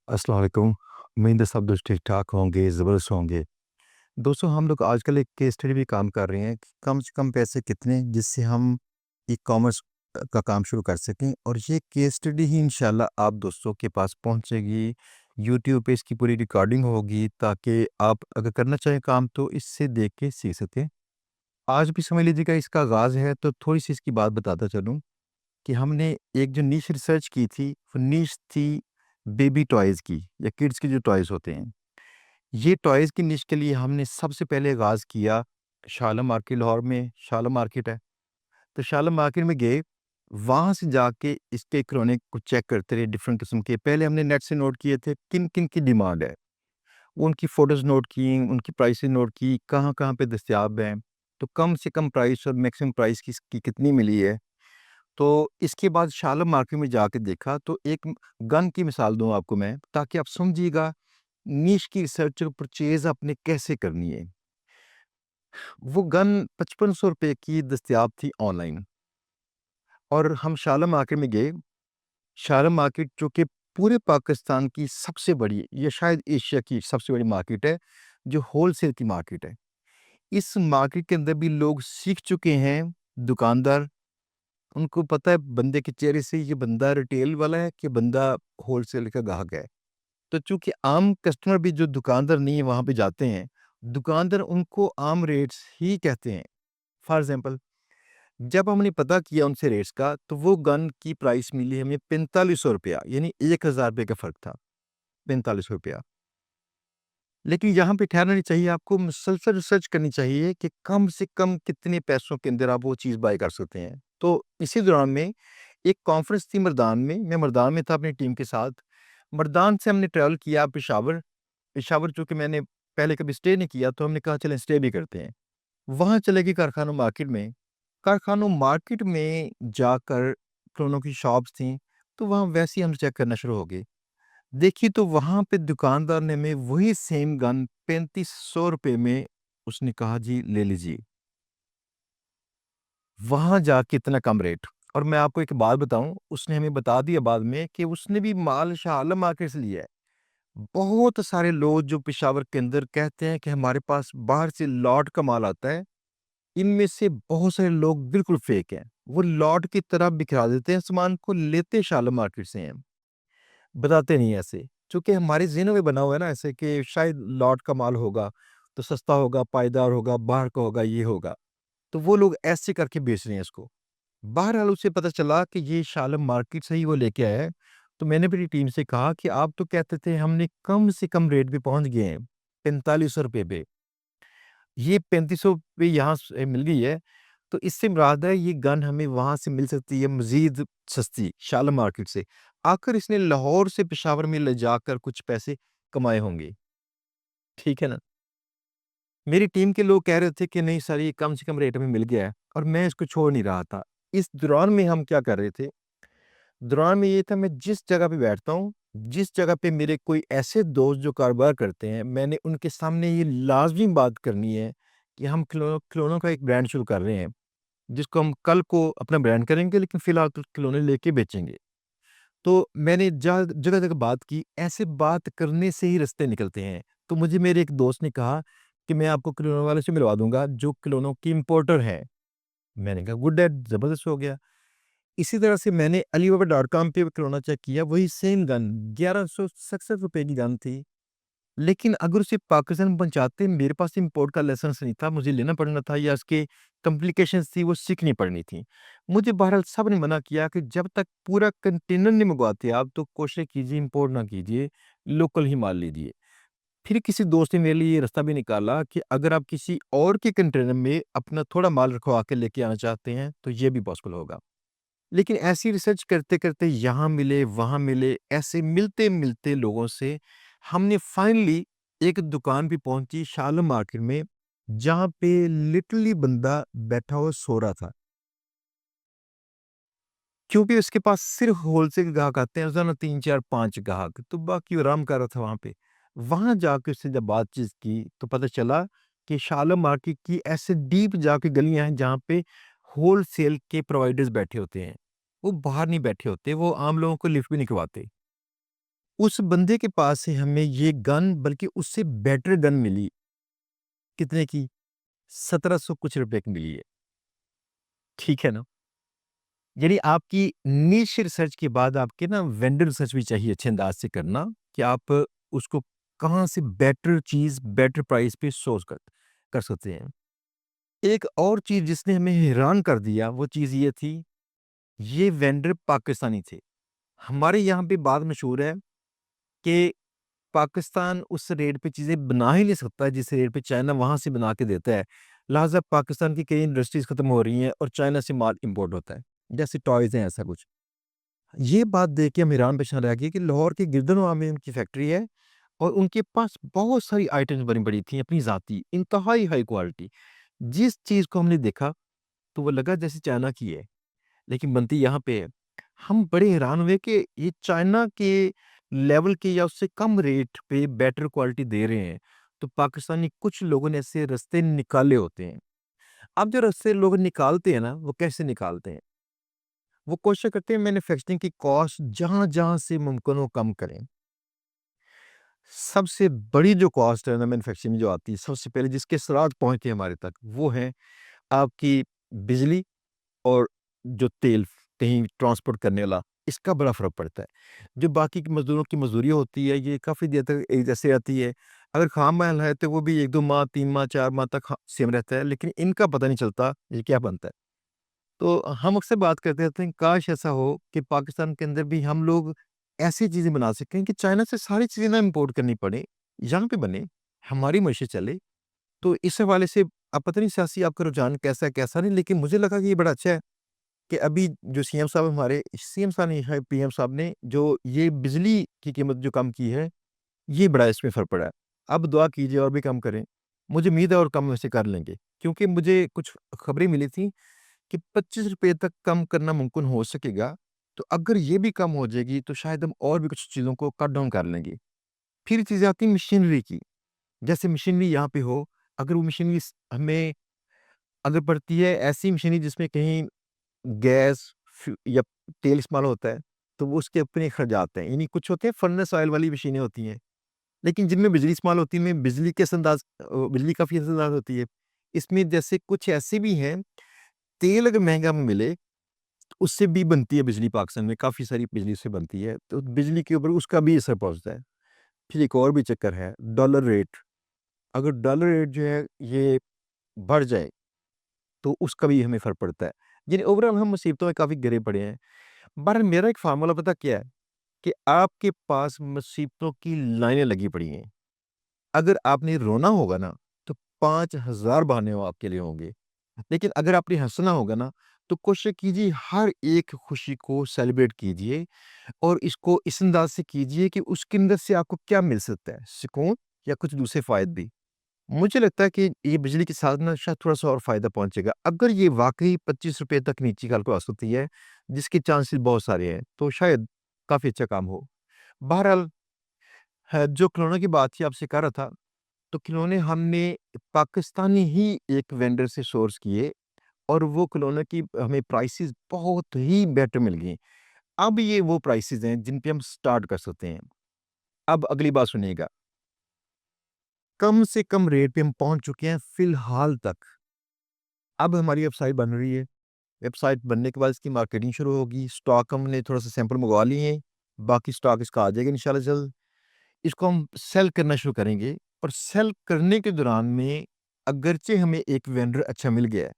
अस्सलाम वालेकुम। उम्मीद है सब दोस्त ठीक-ठाक होंगे, ज़बरदस्त होंगे। दोस्तों हम लोग आजकल एक केस स्टडी भी काम कर रहे हैं कि कम से कम पैसे कितने जिससे हम ई-कॉमर्स का काम शुरू कर सकें और ये केस स्टडी ही इंशाल्लाह आप दोस्तों के पास पहुँचेगी। यूट्यूब पे इसकी पूरी रिकॉर्डिंग होगी ताकि आप अगर करना चाहें काम तो इससे देख के सीख सकें। आज भी समझ लीजिएगा इसका आगाज़ है तो थोड़ी-सी इसकी बात बताता चलूँ कि हमने एक जो नीश रिसर्च की थी, वो नीश थी बेबी टॉयज़ की या किड्स के जो टॉयज़ होते हैं। ये टॉयज़ की निश के लिए हमने सबसे पहले आगाज़ किया शालम मार्केट, लाहौर में शालम मार्केट है। तो शालम मार्केट में गए, वहाँ से जाके इसके खिलौने को चेक करते रहे डिफ़रेंट किस्म के। पहले हमने नेट से नोट किए थे किन-किन की डिमांड है। उनकी फ़ोटोज़ नोट की, उनकी प्राइसेज़ नोट की, कहाँ-कहाँ पे दस्तयाब हैं। तो कम से कम प्राइस और मैक्सिमम प्राइस किसकी कितनी मिली है। तो इसके बाद शालम मार्केट में जाके देखा तो एक गन की मिसाल दूँ आपको मैं ताकि आप समझिएगा नीश की रिसर्च और परचेज़ आपने कैसे करनी है। वो गन ₹5500 की दस्तयाब थी ऑनलाइन और हम शालम मार्केट में गए। शालम मार्केट जो कि पूरे पाकिस्तान की सबसे बड़ी या शायद एशिया की सबसे बड़ी मार्केट है, जो होलसेल की मार्केट है। इस मार्केट के अंदर भी लोग सीख चुके हैं, दुकानदार, उनको पता है बंदे के चेहरे से ये बंदा रिटेल वाला है कि बंदा होलसेल का ग्राहक है। तो चूँकि आम कस्टमर भी जो दुकानदार नहीं है वहाँ पे जाते हैं, दुकानदार उनको आम रेट्स ही कहते हैं। फॉर एग्ज़ाम्पल जब हमने पता किया उनसे रेट्स का तो वो गन की प्राइस मिली हमें ₹4500 यानी ₹1000 का फ़र्क था, ₹4500। लेकिन यहाँ पे ठहरना नहीं चाहिए, आपको मुसलसल रिसर्च करनी चाहिए कि कम से कम कितने पैसों के अंदर आप वो चीज़ बाय कर सकते हैं। तो इसी दौरान में एक कॉन्फ्रेंस थी मरदान में, मैं मरदान में था अपनी टीम के साथ। मरदान से हमने ट्रैवल किया पेशावर। पेशावर चूँकि मैंने पहले कभी स्टे नहीं किया तो हमने कहा चलें स्टे भी करते हैं। वहाँ चले गए कारखानों मार्केट में। कारखानों मार्केट में जाकर खिलौनों की शॉप्स थीं, तो वहाँ वैसे ही हम चेक करना शुरू हो गए। देखिए तो वहाँ पे दुकानदार ने हमें वही सेम गन ₹3500 में उसने कहा जी ले लीजिए। वहाँ जाके इतना कम रेट और मैं आपको एक बात बताऊँ, उसने हमें बता दिया बाद में कि उसने भी माल शाह आलम मार्केट से लिया है। बहुत सारे लोग जो पेशावर के अंदर कहते हैं कि हमारे पास बाहर से लॉट का माल आता है, इनमें से बहुत सारे लोग बिल्कुल फेक हैं। वो लॉट की तरह बिखरा देते हैं सामान को, लेते शालम मार्केट से हैं, बताते नहीं ऐसे। चूँकि हमारे ज़हनों में बना हुआ है ना ऐसे कि शायद लॉट का माल होगा, तो सस्ता होगा, पायदार होगा, बाहर का होगा, ये होगा। तो वो लोग ऐसे करके बेच रहे हैं इसको। बहरहाल उसे पता चला कि ये शालम मार्केट से ही वो लेके आया है। तो मैंने अपनी टीम से कहा कि आप तो कहते थे हमने कम से कम रेट पे पहुँच गए हैं, ₹4500 पे। ये 3500 पे यहाँ से मिल गई है, तो इससे मुराद है ये गन हमें वहाँ से मिल सकती है मज़ीद सस्ती शालम मार्केट से। आखिर इसने लाहौर से पेशावर में ले जाकर कुछ पैसे कमाए होंगे, ठीक है ना? मेरी टीम के लोग कह रहे थे कि नहीं सर ये कम से कम रेट में मिल गया है और मैं इसको छोड़ नहीं रहा था। इस दौरान में हम क्या कर रहे थे, दौरान में ये था मैं जिस जगह पे बैठता हूँ, जिस जगह पे मेरे कोई ऐसे दोस्त जो कारोबार करते हैं, मैंने उनके सामने ये लाज़मी बात करनी है कि हम खिलौनों का एक ब्रांड शुरू कर रहे हैं, जिसको हम कल को अपना ब्रांड करेंगे लेकिन फ़िलहाल तो खिलौने लेके बेचेंगे। तो मैंने जा जगह-जगह बात की, ऐसे बात करने से ही रिश्ते निकलते हैं। तो मुझे मेरे एक दोस्त ने कहा कि मैं आपको खिलौने वाले से मिलवा दूँगा जो खिलौनों की इम्पोर्टर है। मैंने कहा गुड डैड ज़बरदस्त हो गया। इसी तरह से मैंने अलीबाबा डॉट कॉम पे खिलौना चेक किया, वही सेम गन ₹1167 की गन थी। लेकिन अगर उसे पाकिस्तान में पहुँचाते मेरे पास इम्पोर्ट का लाइसेंस नहीं था, मुझे लेना पड़ना था या उसके कॉम्प्लिकेशंस थी वो सीखनी पड़नी थी। मुझे बहरहाल सब ने मना किया कि जब तक पूरा कंटेनर नहीं मँगवाते आप तो कोशिश कीजिए इम्पोर्ट ना कीजिए, लोकल ही माल लीजिए। फिर किसी दोस्त ने मेरे लिए ये रास्ता भी निकाला कि अगर आप किसी और के कंटेनर में अपना थोड़ा माल रखवा के लेके आना चाहते हैं, तो ये भी पॉसिबल होगा। लेकिन ऐसी रिसर्च करते-करते यहाँ मिले, वहाँ मिले, ऐसे मिलते-मिलते लोगों से हमने फाइनली एक दुकान पे पहुँची शालम मार्केट में, जहाँ पे लिटरली बंदा बैठा हुआ सो रहा था। क्योंकि उसके पास सिर्फ़ होलसेल ग्राहक आते हैं, रोज़ाना 3, 4, 5 ग्राहक, तो बाकी वो आराम कर रहा था वहाँ पे। वहाँ जाके उससे जब बातचीत की, तो पता चला कि शालम मार्केट की ऐसे डीप जाके गलियाँ हैं, जहाँ पे होलसेल के प्रोवाइडर्स बैठे होते हैं। वो बाहर नहीं बैठे होते, वो आम लोगों को लिफ्ट भी नहीं करवाते। اس بندے کے پاس سے ہمیں یہ گن بلکہ اس سے بیٹر گن ملی، کتنے کی؟ 1700 کچھ روپے کی ملی ہے، ٹھیک ہے نا؟ یعنی آپ کی نیش ریسرچ کے بعد آپ کے نا وینڈر ریسرچ بھی چاہیے اچھے انداز سے کرنا کہ آپ اس کو کہاں سے بیٹر چیز بیٹر پرائس پہ سورس کر سکتے ہیں۔ ایک اور چیز جس نے ہمیں حیران کر دیا وہ چیز یہ تھی، یہ وینڈر پاکستانی تھے۔ ہمارے یہاں پہ بات مشہور ہے کہ پاکستان اس ریٹ پہ چیزیں بنا ہی نہیں سکتا جس ریٹ پہ چائنا وہاں سے بنا کے دیتا ہے، لہٰذا پاکستان کی کئی انڈسٹریز ختم ہو رہی ہیں اور چائنا سے مال امپورٹ ہوتا ہے، جیسے ٹوائز ہیں ایسا کچھ۔ یہ بات دیکھ کے ہم حیران پیشان رہ گئے کہ لاہور کے گردنواہ میں ان کی فیکٹری ہے اور ان کے پاس بہت ساری آئٹمز بنی پڑی تھیں اپنی ذاتی انتہائی ہائی کوالٹی۔ جس چیز کو ہم نے دیکھا تو وہ لگا جیسے چائنا کی ہے لیکن بنتی یہاں پہ ہے۔ ہم بڑے حیران ہوئے کہ یہ چائنا کے لیول کے یا اس سے کم ریٹ پہ بیٹر کوالٹی دے رہے ہیں، تو پاکستانی کچھ لوگوں نے ایسے رستے نکالے ہوتے ہیں۔ اب جو رستے لوگ نکالتے ہیں نا وہ کیسے نکالتے ہیں؟ وہ کوشش کرتے ہیں مینوفیکچرنگ کی کاسٹ جہاں جہاں سے ممکن ہو کم کریں۔ سب سے بڑی جو کاسٹ ہے نا مینوفیکچرنگ میں جو آتی ہے سب سے پہلے جس کے اثرات پہنچتے ہیں ہمارے تک وہ ہے آپ کی بجلی اور جو تیل کہیں ٹرانسپورٹ کرنے والا، اس کا بڑا فرق پڑتا ہے۔ جو باقی کی مزدوروں کی مزدوری ہوتی ہے یہ کافی دیر تک ایک جیسے آتی ہے، اگر خام مال ہے تو وہ بھی 1-2 ماہ 3 ماہ 4 ماہ تک سیم رہتا ہے، لیکن ان کا پتہ نہیں چلتا یہ کیا بنتا ہے۔ تو ہم اکثر بات کرتے رہتے ہیں کاش ایسا ہو کہ پاکستان کے اندر بھی ہم لوگ ایسی چیزیں بنا سکیں کہ چائنا سے ساری چیزیں نہ امپورٹ کرنی پڑے، یہاں پہ بنے، ہماری معیشت چلے۔ تو اس حوالے سے اب پتہ نہیں سیاسی آپ کا رجحان کیسا ہے کیسا نہیں، لیکن مجھے لگا کہ یہ بڑا اچھا ہے کہ ابھی جو سی ایم صاحب ہمارے سی ایم صاحب نہیں ہے پی ایم صاحب نے جو یہ بجلی کی قیمت جو کم کی ہے، یہ بڑا اس میں فرق پڑا ہے۔ اب دعا کیجیے اور بھی کم کریں، مجھے امید ہے اور کم ویسے کر لیں گے، کیونکہ مجھے کچھ خبریں ملی تھیں کہ 25 روپے تک کم کرنا ممکن ہو سکے گا، تو اگر یہ بھی کم ہو جائے گی تو شاید ہم اور بھی کچھ چیزوں کو کٹ ڈاؤن کر لیں گے۔ پھر چیزیں آتی ہیں مشینری کی، جیسے مشینری یہاں پہ ہو، اگر وہ مشینری ہمیں اگر پڑتی ہے ایسی مشینری جس میں کہیں گیس یا تیل استعمال ہوتا ہے تو وہ اس کے اپنے اخراجات ہیں، یعنی کچھ ہوتے ہیں فرنس آئل والی مشینیں ہوتی ہیں لیکن جن میں بجلی استعمال ہوتی ہے ان میں بجلی کے انداز بجلی کافی انداز ہوتی ہے۔ اس میں جیسے کچھ ایسے بھی ہیں تیل اگر مہنگا ملے تو اس سے بھی بنتی ہے بجلی، پاکستان میں کافی ساری بجلی سے بنتی ہے تو بجلی کے اوپر اس کا بھی اثر پہنچتا ہے۔ پھر ایک اور بھی چکر ہے ڈالر ریٹ، اگر ڈالر ریٹ جو ہے یہ بڑھ جائے تو اس کا بھی ہمیں فرق پڑتا ہے، یعنی اوورآل ہم مصیبتوں میں کافی گرے پڑے ہیں۔ بہرحال میرا ایک فارمولا پتہ کیا ہے کہ آپ کے پاس مصیبتوں کی لائنیں لگی پڑی ہیں، اگر آپ نے رونا ہوگا نا تو 5000 بہانے آپ کے لیے ہوں گے، لیکن اگر آپ نے ہنسنا ہوگا نا تو کوشش کیجیے ہر ایک خوشی کو سیلیبریٹ کیجیے اور اس کو اس انداز سے کیجیے کہ اس کے اندر سے آپ کو کیا مل سکتا ہے، سکون یا کچھ دوسرے فائدے بھی۔ مجھے لگتا ہے کہ یہ بجلی کے ساتھ نا شاید تھوڑا سا اور فائدہ پہنچے گا اگر یہ واقعی 25 روپے تک نیچی کال کو آ سکتی ہے، جس کے چانسز بہت سارے ہیں، تو شاید کافی اچھا کام ہو۔ بہرحال جو کھلونے کی بات تھی آپ سے کر رہا تھا، تو کھلونے ہم نے پاکستانی ہی ایک وینڈر سے سورس کیے اور وہ کھلونے کی ہمیں پرائسز بہت ہی بیٹر مل گئی۔ اب یہ وہ پرائسز ہیں جن پہ ہم سٹارٹ کر سکتے ہیں۔ اب اگلی بات سنیے گا، کم سے کم ریٹ پہ ہم پہنچ چکے ہیں فی الحال تک۔ اب ہماری ویب سائٹ بن رہی ہے، ویب سائٹ بننے کے بعد اس کی مارکیٹنگ شروع ہوگی، سٹاک ہم نے تھوڑا سا سیمپل منگوا لیے ہیں، باقی سٹاک اس کا آ جائے گا انشاءاللہ جلد۔ اس کو ہم سیل کرنا شروع کریں گے اور سیل کرنے کے دوران میں اگرچہ ہمیں ایک وینڈر اچھا مل گیا ہے،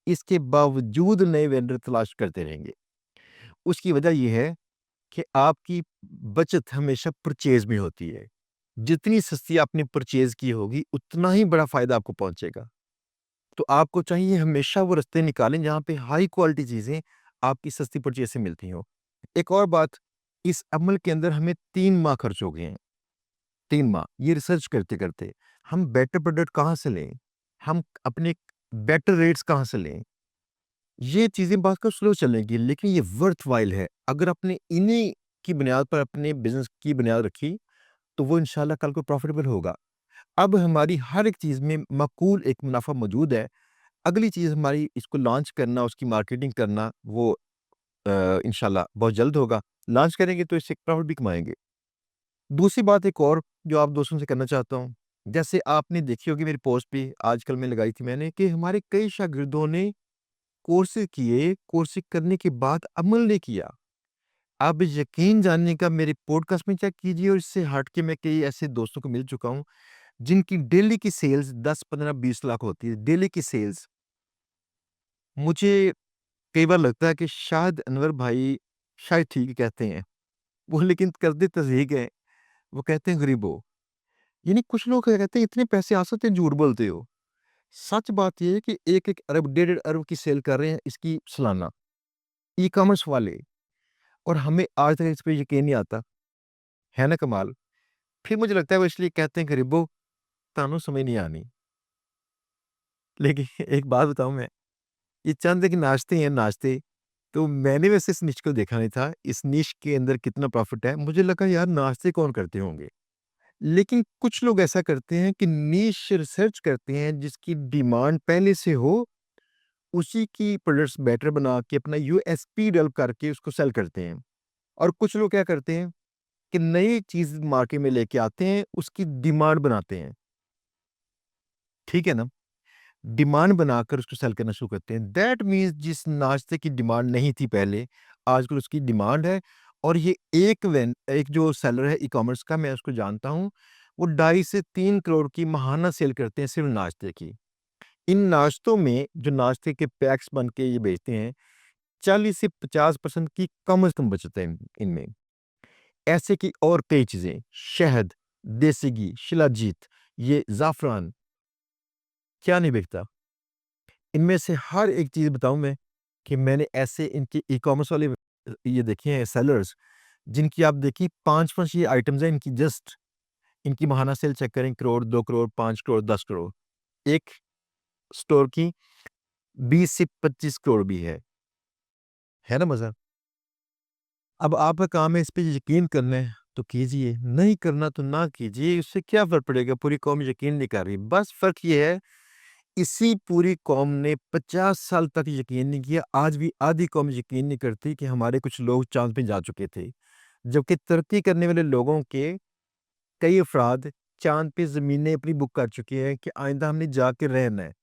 اس کے باوجود نئے وینڈر تلاش کرتے رہیں گے۔ اس کی وجہ یہ ہے کہ آپ کی بچت ہمیشہ پرچیز میں ہوتی ہے، جتنی سستی آپ نے پرچیز کی ہوگی اتنا ہی بڑا فائدہ آپ کو پہنچے گا۔ تو آپ کو چاہیے ہمیشہ وہ رستے نکالیں جہاں پہ ہائی کوالٹی چیزیں آپ کی سستی پرچیز سے ملتی ہوں۔ ایک اور بات، اس عمل کے اندر ہمیں 3 ماہ خرچ ہو گئے ہیں، 3 ماہ یہ ریسرچ کرتے کرتے ہم بیٹر پروڈکٹ کہاں سے لیں، ہم اپنے بیٹر ریٹس کہاں سے لیں، یہ چیزیں بات کر سلو چلیں گی لیکن یہ ورتھ وائل ہے۔ اگر آپ نے انہیں کی بنیاد پر اپنے بزنس کی بنیاد رکھی تو وہ انشاءاللہ کل کو پروفیٹیبل ہوگا۔ اب ہماری ہر ایک چیز میں معقول ایک منافع موجود ہے، اگلی چیز ہماری اس کو لانچ کرنا، اس کی مارکیٹنگ کرنا، وہ انشاءاللہ بہت جلد ہوگا۔ لانچ کریں گے تو اس سے پروفٹ بھی کمائیں گے۔ दूसरी बात एक और जो आप दोस्तों से करना चाहता हूँ, जैसे आपने देखी होगी मेरी पोस्ट भी आजकल में लगाई थी मैंने कि हमारे कई शागिर्दों ने कोर्सेज़ किए, कोर्सेज़ करने के बाद अमल नहीं किया। आप यकीन जानने का मेरे पॉडकास्ट में चेक कीजिए और इससे हट के मैं कई ऐसे दोस्तों को मिल चुका हूँ, जिनकी डेली की सेल्स 10, 15, 20 लाख होती है, डेली की सेल्स। मुझे कई बार लगता है कि शायद अनवर भाई शायद ठीक ही कहते हैं, वो लेकिन करते तज़हीक हैं, वो कहते हैं गरीब हो। यानी कुछ लोग क्या कहते हैं इतने पैसे आ सकते हैं, झूठ बोलते हो। सच बात ये है कि 1-1 अरब, डेढ़ अरब की सेल कर रहे हैं इसकी सालाना, ई-कॉमर्स वाले, और हमें आज तक इस पे यकीन नहीं आता। है ना कमाल? फिर मुझे लगता है वो इसलिए कहते हैं गरीबो, तानो समझ नहीं आनी। लेकिन एक बात बताऊँ मैं, ये चंद एक नाश्ते हैं नाश्ते, तो मैंने वैसे इस निश को देखा नहीं था, इस निश के अंदर कितना प्रॉफ़िट है। मुझे लगा यार नाश्ते कौन करते होंगे? लेकिन कुछ लोग ऐसा करते हैं कि निश रिसर्च करते हैं जिसकी डिमांड पहले से हो, उसी की प्रोडक्ट्स बेटर बना के अपना यूएसपी डेवलप करके उसको सेल करते हैं। और कुछ लोग क्या करते हैं कि नई चीज़ मार्केट में लेके आते हैं, उसकी डिमांड बनाते हैं। ठीक है ना? डिमांड बनाकर उसको सेल करना शुरू करते हैं। दैट मीन्स जिस नाश्ते की डिमांड नहीं थी पहले, आजकल उसकी डिमांड है। और ये एक जो सेलर है ई-कॉमर्स का, मैं उसको जानता हूँ, वो 2.5 से 3 करोड़ की माहाना सेल करते हैं सिर्फ़ नाश्ते की। इन नाश्तों में जो नाश्ते के पैक्स बन के ये बेचते हैं, 40 से 50% की कम से कम बचत है इनमें। ऐसे की और कई चीज़ें, शहद, देसी घी, शिलाजीत, ये ज़ाफ़रान, क्या नहीं बिकता? इनमें से हर एक चीज़ बताऊँ मैं कि मैंने ऐसे इनके ई-कॉमर्स वाले ये देखे हैं सेलर्स, जिनकी आप देखिए 5-5 ये आइटम्स हैं इनकी, जस्ट इनकी माहाना सेल चेक करें, करोड़, 2 करोड़, 5 करोड़, 10 करोड़। एक स्टोर की 20 से 25 करोड़ भी है ना मज़ा? अब आपका काम है इस पे यकीन करना है, तो कीजिए, नहीं करना तो ना कीजिए, इससे क्या फ़र्क पड़ेगा? पूरी कौम यकीन नहीं कर रही। बस फ़र्क ये है, इसी पूरी कौम ने 50 साल तक यकीन नहीं किया, आज भी आधी कौम यकीन नहीं करती कि हमारे कुछ लोग चाँद पे जा चुके थे। जबकि तरक्की करने वाले लोगों के कई अफ़राद चाँद पे ज़मीनें अपनी बुक कर चुके हैं कि आइंदा हमने जाके रहना है।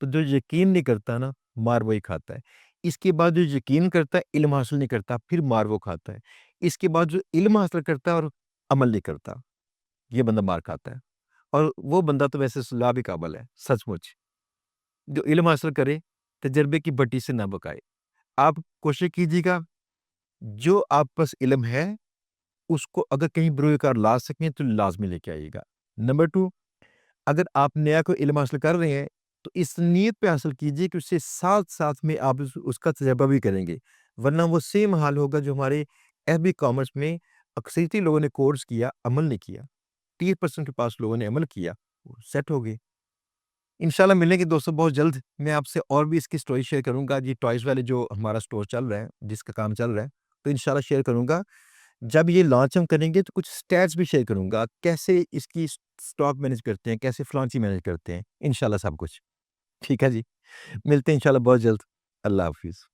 तो जो यकीन नहीं करता ना, मार वही खाता है। इसके बाद जो यकीन करता है, इल्म हासिल नहीं करता, फिर मार वो खाता है। इसके बाद जो इल्म हासिल करता है और अमल नहीं करता, ये बंदा मार खाता है। और वो बंदा तो वैसे सलाह भी काबिल है, सचमुच। जो इल्म हासिल करे, तजर्बे की भट्टी से ना पकाए। आप कोशिश कीजिएगा, जो आप पास इल्म है, उसको अगर कहीं बरूए-कार ला सकें, तो लाज़मी लेके आइएगा। नंबर 2, अगर आप नया कोई इल्म हासिल कर रहे हैं, तो इस नीयत पे हासिल कीजिए कि उससे साथ-साथ में आप उसका तजर्बा भी करेंगे। वरना वो सेम हाल होगा जो हमारे एफबी कॉमर्स में अक्सरियती लोगों ने कोर्स किया, अमल नहीं किया। 30% के पास लोगों ने अमल किया, वो सेट हो गए। इंशाल्लाह मिलेंगे दोस्तों बहुत जल्द। मैं आपसे और भी इसकी स्टोरी शेयर करूँगा। ये टॉयज़ वाले जो हमारा स्टोर चल रहा है, जिसका काम चल रहा है, तो इंशाल्लाह शेयर करूँगा। जब ये लॉन्च हम करेंगे तो कुछ स्टैट्स भी शेयर करूँगा, कैसे इसकी स्टॉक मैनेज करते हैं, कैसे फलाँ चीज़ मैनेज करते हैं, इंशाल्लाह सब कुछ। ठीक है जी, मिलते हैं इंशाल्लाह बहुत जल्द। अल्लाह हाफ़िज़।